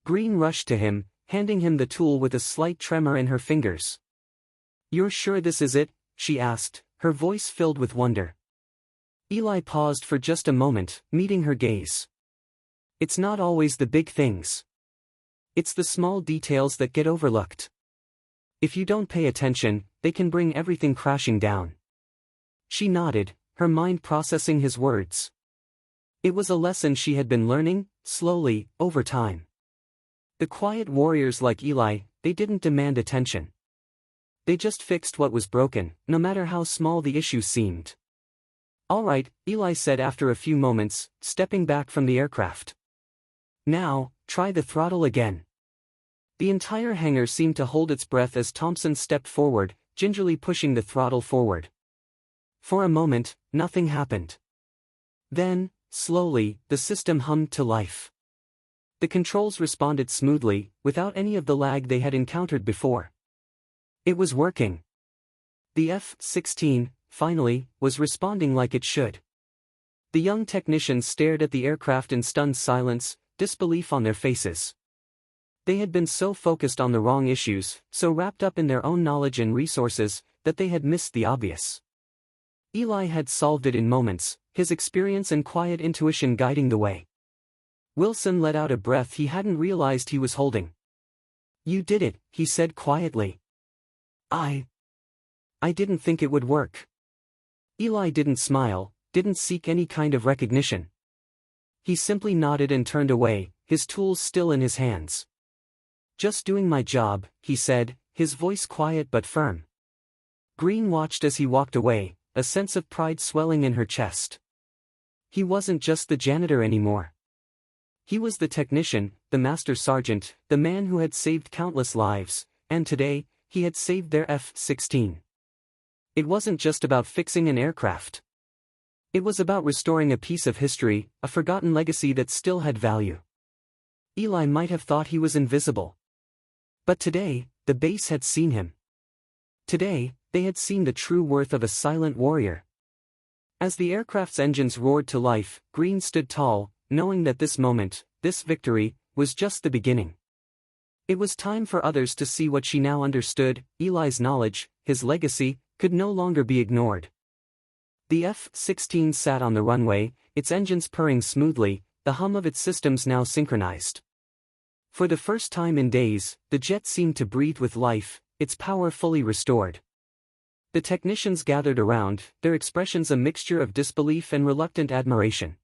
Green rushed to him, handing him the tool with a slight tremor in her fingers. "You're sure this is it?" she asked, her voice filled with wonder. Eli paused for just a moment, meeting her gaze. "It's not always the big things. It's the small details that get overlooked. If you don't pay attention, they can bring everything crashing down." She nodded, her mind processing his words. It was a lesson she had been learning, slowly, over time. The quiet warriors like Eli, they didn't demand attention. They just fixed what was broken, no matter how small the issue seemed. "All right," Eli said after a few moments, stepping back from the aircraft. "Now, try the throttle again." The entire hangar seemed to hold its breath as Thompson stepped forward, gingerly pushing the throttle forward. For a moment, nothing happened. Then, slowly, the system hummed to life. The controls responded smoothly, without any of the lag they had encountered before. It was working. The F-16, finally, was responding like it should. The young technicians stared at the aircraft in stunned silence, disbelief on their faces. They had been so focused on the wrong issues, so wrapped up in their own knowledge and resources, that they had missed the obvious. Eli had solved it in moments, his experience and quiet intuition guiding the way. Wilson let out a breath he hadn't realized he was holding. "You did it," he said quietly. I didn't think it would work." Eli didn't smile, didn't seek any kind of recognition. He simply nodded and turned away, his tools still in his hands. "Just doing my job," he said, his voice quiet but firm. Green watched as he walked away, a sense of pride swelling in her chest. He wasn't just the janitor anymore. He was the technician, the master sergeant, the man who had saved countless lives, and today, he had saved their F-16. It wasn't just about fixing an aircraft. It was about restoring a piece of history, a forgotten legacy that still had value. Eli might have thought he was invisible. But today, the base had seen him. Today, they had seen the true worth of a silent warrior. As the aircraft's engines roared to life, Green stood tall, knowing that this moment, this victory, was just the beginning. It was time for others to see what she now understood. Eli's knowledge, his legacy, could no longer be ignored. The F-16 sat on the runway, its engines purring smoothly, the hum of its systems now synchronized. For the first time in days, the jet seemed to breathe with life, its power fully restored. The technicians gathered around, their expressions a mixture of disbelief and reluctant admiration.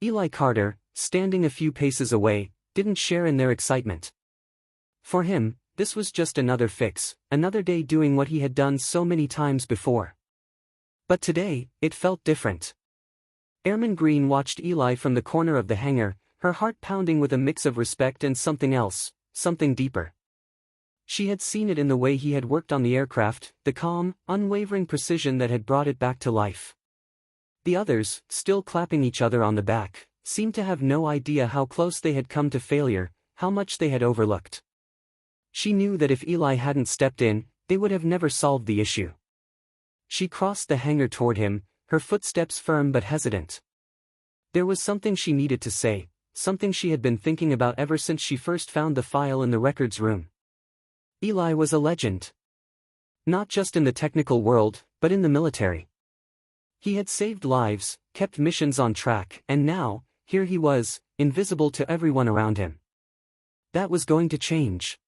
Eli Carter, standing a few paces away, didn't share in their excitement. For him, this was just another fix, another day doing what he had done so many times before. But today, it felt different. Airman Green watched Eli from the corner of the hangar, her heart pounding with a mix of respect and something else, something deeper. She had seen it in the way he had worked on the aircraft, the calm, unwavering precision that had brought it back to life. The others, still clapping each other on the back, seemed to have no idea how close they had come to failure, how much they had overlooked. She knew that if Eli hadn't stepped in, they would have never solved the issue. She crossed the hangar toward him, her footsteps firm but hesitant. There was something she needed to say, something she had been thinking about ever since she first found the file in the records room. Eli was a legend. Not just in the technical world, but in the military. He had saved lives, kept missions on track, and now, here he was, invisible to everyone around him. That was going to change.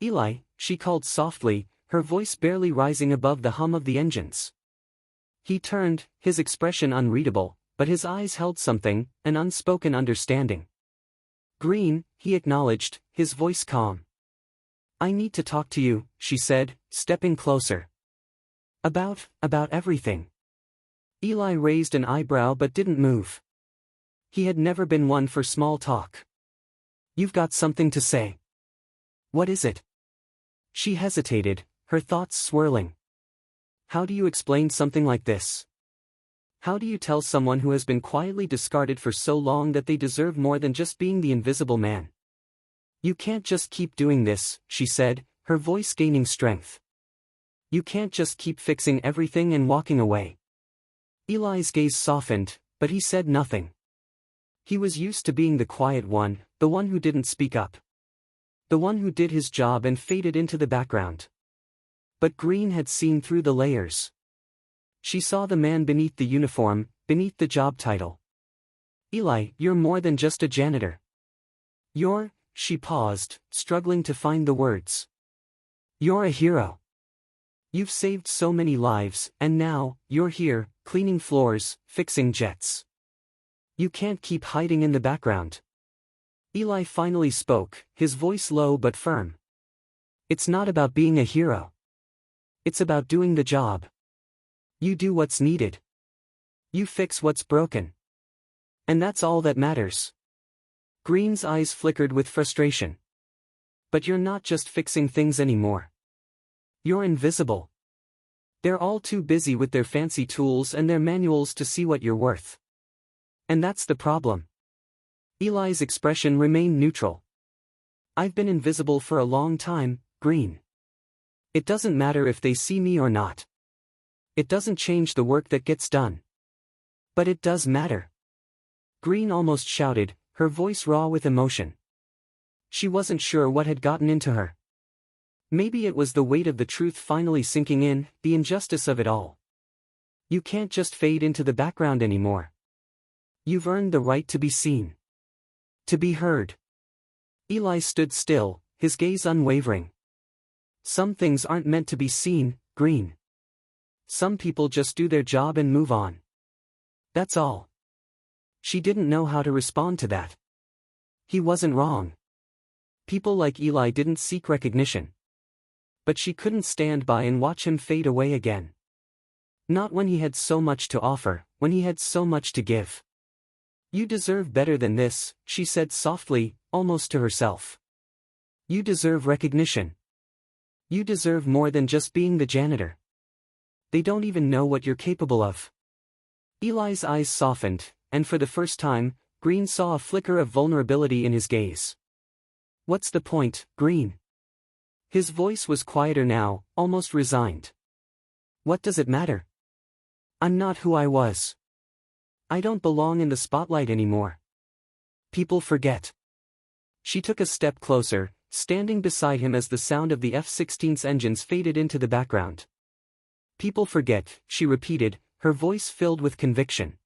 Eli, she called softly, her voice barely rising above the hum of the engines. He turned, his expression unreadable, but his eyes held something, an unspoken understanding. Green, he acknowledged, his voice calm. I need to talk to you, she said, stepping closer. About everything. Eli raised an eyebrow but didn't move. He had never been one for small talk. You've got something to say. What is it? She hesitated, her thoughts swirling. How do you explain something like this? How do you tell someone who has been quietly discarded for so long that they deserve more than just being the invisible man? You can't just keep doing this, she said, her voice gaining strength. You can't just keep fixing everything and walking away. Eli's gaze softened, but he said nothing. He was used to being the quiet one, the one who didn't speak up. The one who did his job and faded into the background. But Green had seen through the layers. She saw the man beneath the uniform, beneath the job title. Eli, you're more than just a janitor. She paused, struggling to find the words. You're a hero. You've saved so many lives, and now, you're here, cleaning floors, fixing jets. You can't keep hiding in the background. Eli finally spoke, his voice low but firm. It's not about being a hero. It's about doing the job. You do what's needed. You fix what's broken. And that's all that matters. Green's eyes flickered with frustration. But you're not just fixing things anymore. You're invisible. They're all too busy with their fancy tools and their manuals to see what you're worth. And that's the problem. Eli's expression remained neutral. I've been invisible for a long time, Green. It doesn't matter if they see me or not. It doesn't change the work that gets done. But it does matter. Green almost shouted, her voice raw with emotion. She wasn't sure what had gotten into her. Maybe it was the weight of the truth finally sinking in, the injustice of it all. You can't just fade into the background anymore. You've earned the right to be seen. To be heard. Eli stood still, his gaze unwavering. Some things aren't meant to be seen, Green. Some people just do their job and move on. That's all. She didn't know how to respond to that. He wasn't wrong. People like Eli didn't seek recognition. But she couldn't stand by and watch him fade away again. Not when he had so much to offer, when he had so much to give. You deserve better than this, she said softly, almost to herself. You deserve recognition. You deserve more than just being the janitor. They don't even know what you're capable of. Eli's eyes softened, and for the first time, Green saw a flicker of vulnerability in his gaze. What's the point, Green? His voice was quieter now, almost resigned. What does it matter? I'm not who I was. I don't belong in the spotlight anymore. People forget. She took a step closer, standing beside him as the sound of the F-16's engines faded into the background. People forget, she repeated, her voice filled with conviction.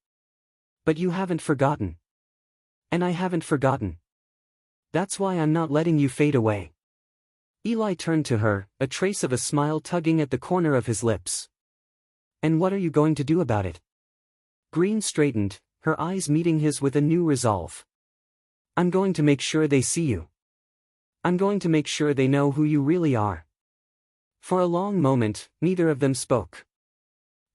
But you haven't forgotten. And I haven't forgotten. That's why I'm not letting you fade away. Eli turned to her, a trace of a smile tugging at the corner of his lips. And what are you going to do about it? Green straightened, her eyes meeting his with a new resolve. I'm going to make sure they see you. I'm going to make sure they know who you really are. For a long moment, neither of them spoke.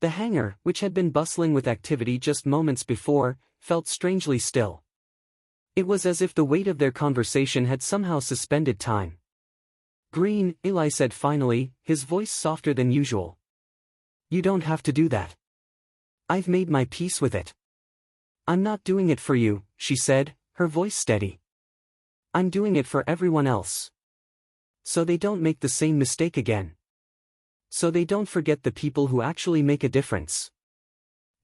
The hangar, which had been bustling with activity just moments before, felt strangely still. It was as if the weight of their conversation had somehow suspended time. Green, Eli said finally, his voice softer than usual. You don't have to do that. I've made my peace with it. I'm not doing it for you, she said, her voice steady. I'm doing it for everyone else. So they don't make the same mistake again. So they don't forget the people who actually make a difference.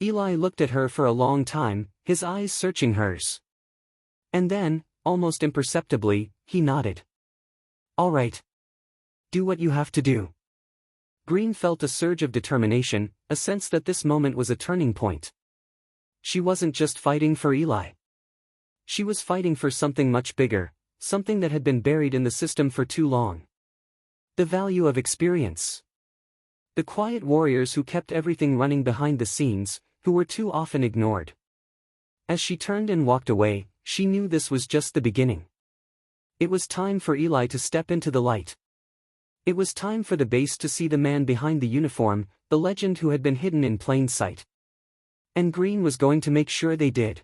Eli looked at her for a long time, his eyes searching hers. And then, almost imperceptibly, he nodded. All right. Do what you have to do. Green felt a surge of determination, a sense that this moment was a turning point. She wasn't just fighting for Eli. She was fighting for something much bigger, something that had been buried in the system for too long. The value of experience. The quiet warriors who kept everything running behind the scenes, who were too often ignored. As she turned and walked away, she knew this was just the beginning. It was time for Eli to step into the light. It was time for the base to see the man behind the uniform, the legend who had been hidden in plain sight. And Green was going to make sure they did.